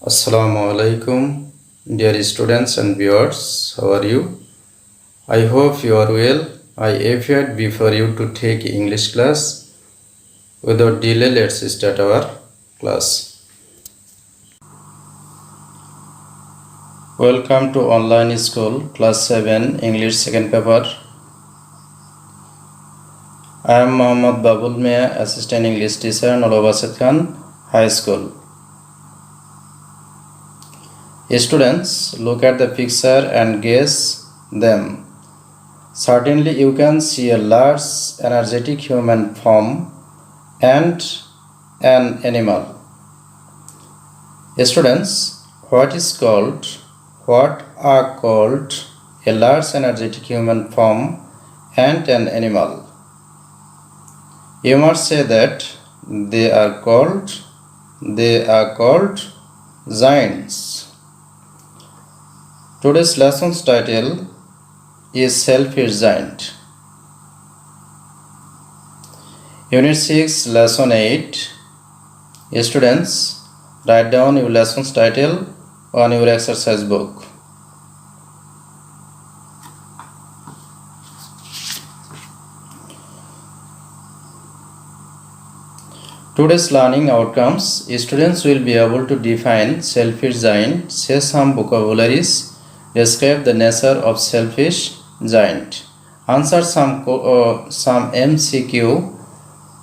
Assalamu alaikum, dear students and viewers. How are you? I hope you are well. I appeared before you to take English class. Without delay, let's start our class. Welcome to online school, class 7, English second paper. I am Mohammad Babul Mia, assistant English teacher, Nalua High School. Students, look at the picture and guess them. Certainly, you can see a large, energetic human form and an animal. Students, what are called a large, energetic human form and an animal? You must say that they are called giants. Today's lesson's title is Selfish Giant. Unit 6, Lesson 8. Students, write down your lesson's title on your exercise book. Today's learning outcomes. Students will be able to define selfish giant, say some vocabularies, describe the nature of selfish giant, answer some MCQ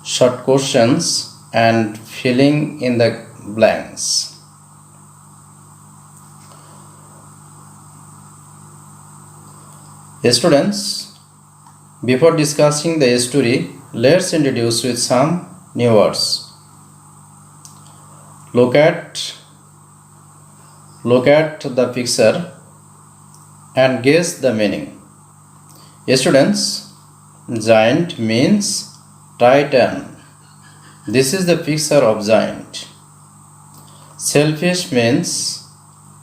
short questions, and filling in the blanks. Students, before discussing the story, let's introduce with some new words. Look at the picture and guess the meaning. Students, giant means titan. This is the picture of giant. Selfish means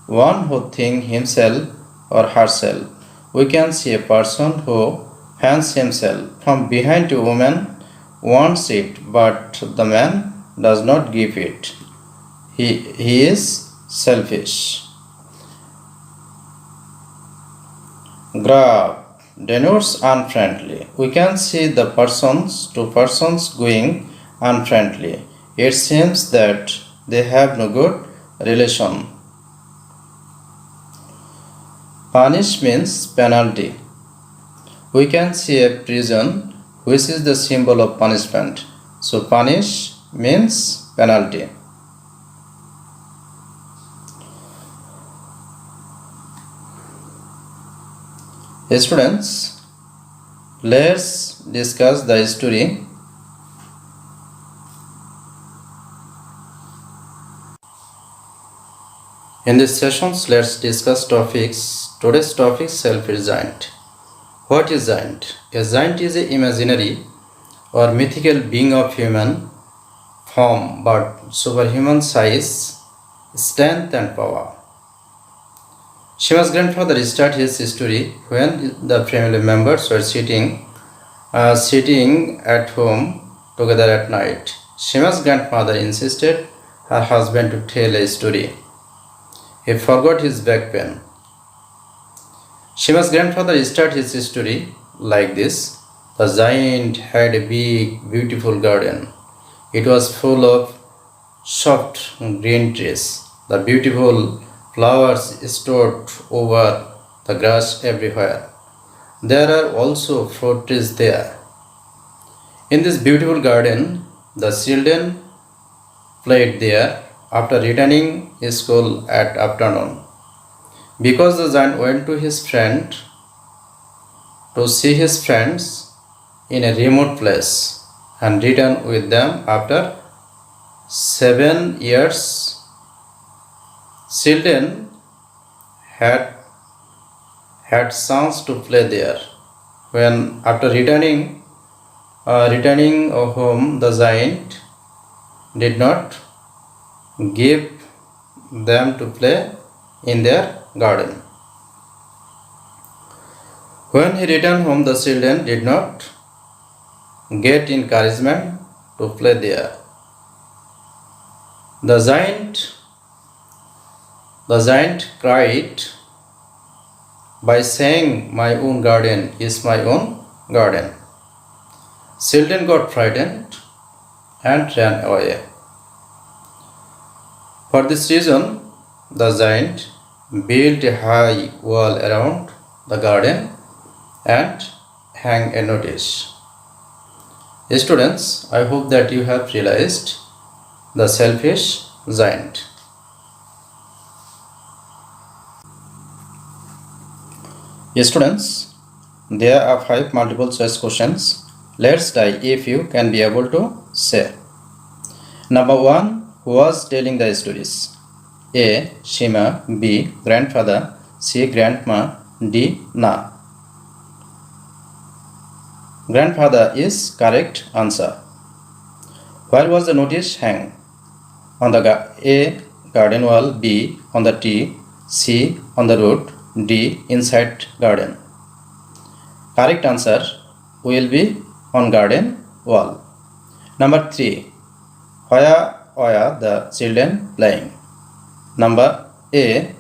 one who thinks himself or herself. We can see a person who hands himself from behind to a woman, wants it, but the man does not give it. He is selfish. Grab denotes unfriendly. We can see two persons going unfriendly. It seems that they have no good relation. Punish means penalty. We can see a prison, which is the symbol of punishment. So punish means penalty. Students, let's discuss the story. In this sessions, let's discuss topics. Today's topic, selfish giant. What is giant? A giant is an imaginary or mythical being of human form but superhuman size, strength and power. Shiva's grandfather started his story when the family members were sitting at home together at night. Shiva's grandmother insisted her husband to tell a story. He forgot his back pain. Shiva's grandfather started his story like this. The giant had a big, beautiful garden. It was full of soft green trees. The beautiful flowers stored over the grass everywhere. There are also fruit trees there. In this beautiful garden, the children played there after returning school at afternoon. Because the giant went to his friend to see his friends in a remote place and returned with them after 7 years. Children had chance to play there. When after returning home, the giant did not give them to play in their garden. When he returned home, the children did not get encouragement to play there. The giant The giant cried by saying, "My own garden is my own garden." Children got frightened and ran away. For this reason, the giant built a high wall around the garden and hang a notice. Students, I hope that you have realized the selfish giant. Students, there are 5 multiple choice questions. Let's try if you can be able to say. Number 1, who was telling the stories? A. Shima. B. Grandfather. C. Grandma. D. Na. Grandfather is correct answer. Where was the notice hang? On the A. garden wall. B. on the tree. C. on the road. D. inside garden. Correct answer will be on garden wall. Number 3. Where were the children playing? Number A.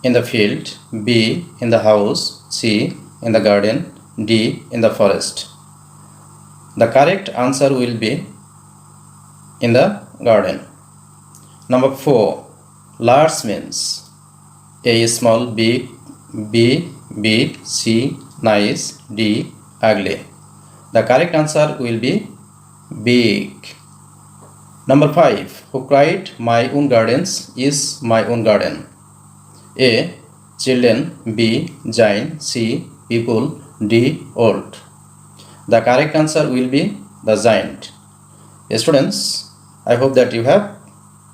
in the field. B. in the house. C. in the garden. D. in the forest. The correct answer will be in the garden. Number 4. Large means A. small. B. big. C. nice. D. ugly. The correct answer will be big. Number 5. Who cried, "My own gardens is my own garden"? A. children. B. giant. C. people. D. old. The correct answer will be the giant. Students, I hope that you have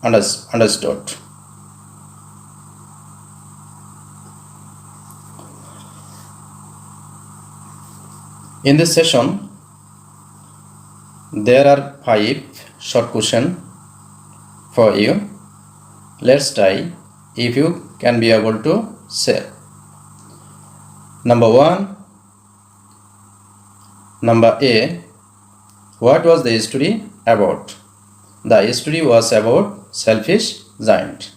understood. In this session, there are 5 short questions for you. Let's try if you can be able to say. Number 1. Number A. What was the story about? The story was about selfish giant.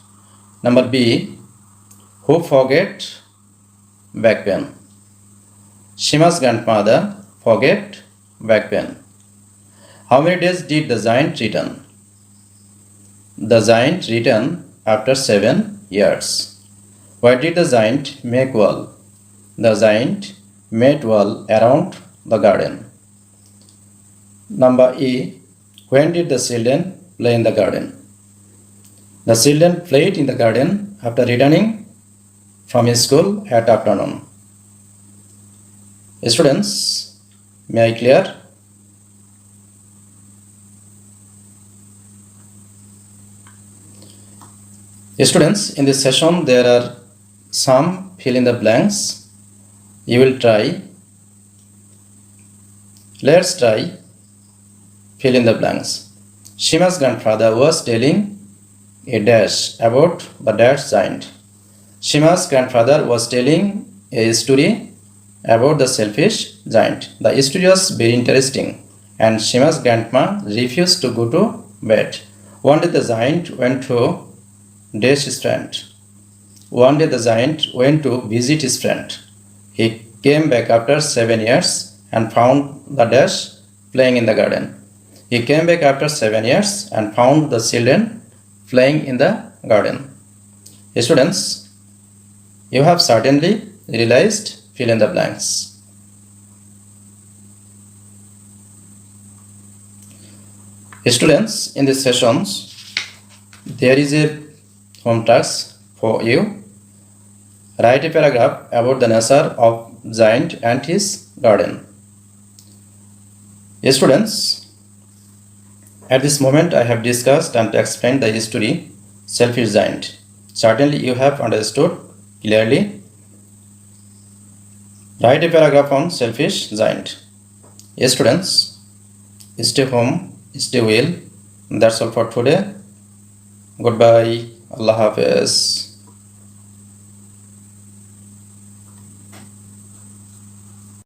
Number B. Who forget back pain? Shima's grandmother forget back pain. How many days did the giant return? The giant returned after 7 years. Why did the giant make wall? The giant made wall around the garden. Number E. When did the children play in the garden? The children played in the garden after returning from school at afternoon. Students, may I clear? Students, in this session there are some fill in the blanks. You will try. Let's try fill in the blanks. Shima's grandfather was telling a dash about the dash giant. Shima's grandfather was telling a story about the selfish giant. The story was very interesting and Shima's grandma refused to go to bed. One day the giant went to dash his friend. One day the giant went to visit his friend. He came back after 7 years and found the dash playing in the garden. He came back after 7 years and found the children playing in the garden. Students, you have certainly realized fill in the blanks. Students, in these sessions, there is a home task for you. Write a paragraph about the nature of giant and his garden. Students, at this moment I have discussed and explained the history selfish giant. Certainly you have understood clearly. Write a paragraph on selfish giant. Students, stay home, stay well. That's all for today. Goodbye. Allah Hafiz.